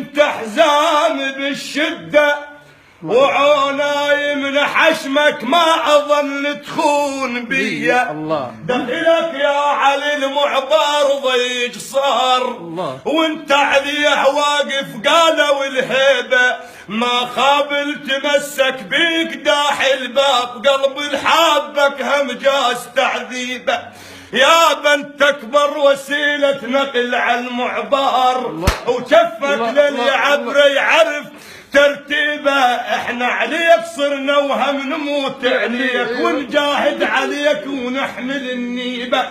وانت حزام بالشدة وعوناي من حشمك ما اظل تخون بيا. دخلك يا علي المعبر ضيق صار وانت عليه واقف قالوا الهيبة ما خاب تمسك بيك داح الباب قلب الحابك هم جاس تعذيبه يا بنت اكبر وسيلة نقل على المعبر وشفك للي عبره يعرف ترتيبه. احنا عليك صرنا وهم نموت عليك ونجاهد عليك ونحمل النيبه.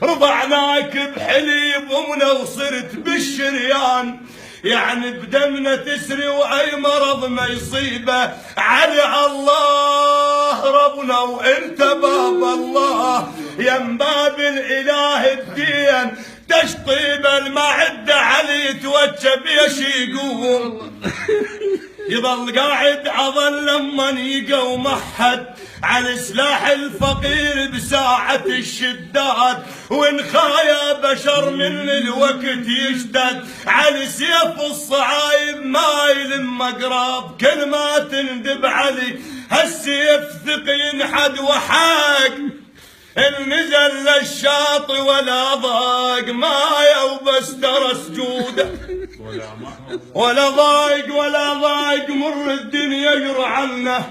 رضعناك بحليب ومنا وصرت بالشريان يعني بدمنا تسري واي مرض ما يصيبه. علي الله ربنا وانت باب الله يم باب الاله الدين تشطيب المعده علي توجب يش يقوم يظل قاعد عضل لما يقوم محد على سلاح الفقير بساعة الشدات وان خايا بشر من الوقت يشتد على سيف الصعايب ما يلم مقراب كل ما تندب علي هالسيف ثقي ينحد وحاق إن نزل للشاطئ ولا ضاق ما يوبس ترى سجوده ولا ضايق مر الدنيا يرعنا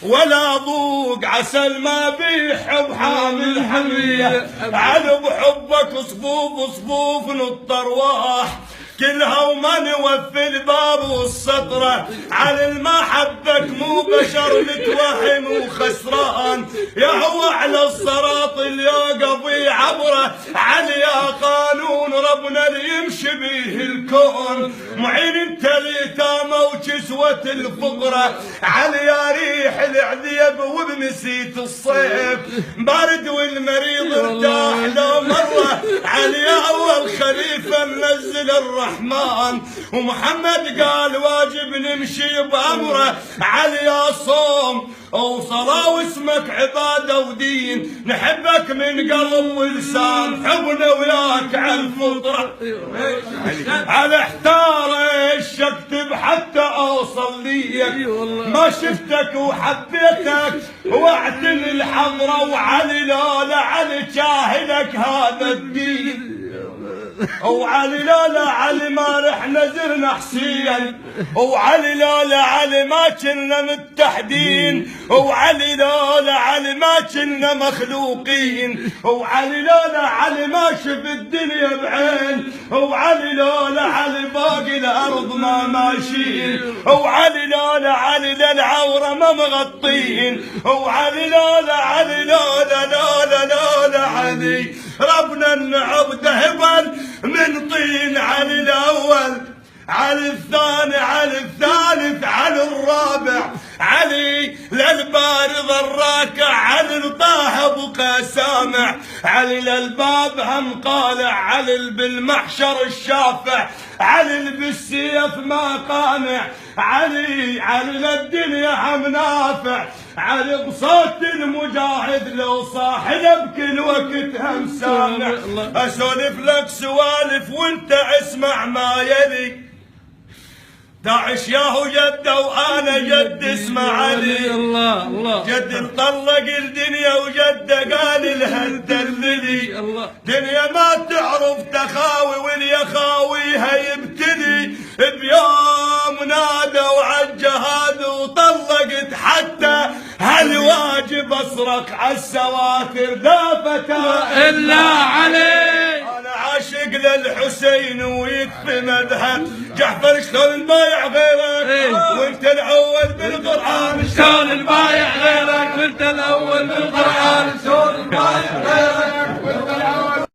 ولا ضوق عسل ما بيحب حامل حمية على بحبك صفوف نط ارواح كلها وما نوفي الباب والسطرة على المحبك مو بشر متوهم وخسران يا هو على الصراط اللي قضي عبره علي يا قانون ربنا اللي يمشي به الكون معين انت اليتامى وكسوة الفقرة علي يا ريح العذيب وبنسيت الصيف بارد والمريض ارتاح لو مرة علي يا اول خليفة منزل الرحمن ومحمد قال واجب نمشي بأمره علي يا صوم وصلاة واسمك عبادة ودين نحبك من قلب ولسان حبنا وياك على الفطرة على احتار ايش اكتب حتى اوصل ليك ما شفتك وحبيتك واعتني الحضرة وعلي لا علي جاهلك هذا الدين وعلي لا علي ما رحنا زرنا حسين وعلي لا علي ما كنا متحدين وعلي لا علي ما كنا مخلوقين وعلي لا علي ما شف الدنيا بعين وعلي لا علي باقي الارض ما ماشيين وعلي لا علي للعوره ما مغطين وعلي لا علي لا علي ربنا نعبده هبل من طين علي الاول علي الثاني علي الثالث علي الرابع علي للبارض الراكع علي الطه بقى سامع علي للباب هم قالع علي بالمحشر الشافع علي بالسيف ما قانع علي للدنيا هم نافع علي بصوت المجاهد لو صاح بكل وقت هم سامع. اسولف لك سوالف وانت اسمع ما يلي داعش ياهو جده وانا جد اسمع علي الله جد مطلق الدنيا وجده قال لها تدللي دنيا ما تعرف تخاوي واللي يخاويها يبتلي بيوم نادوا عالجهاد وطلقت حتى هالواجب اصرخ عالسواتر لا فتى الا علي عاشق للحسين ويكفي مدحه جعفر شلون البايع غيرك وانت الاول بالقران شلون البايع غيرك وانت الاول بالقران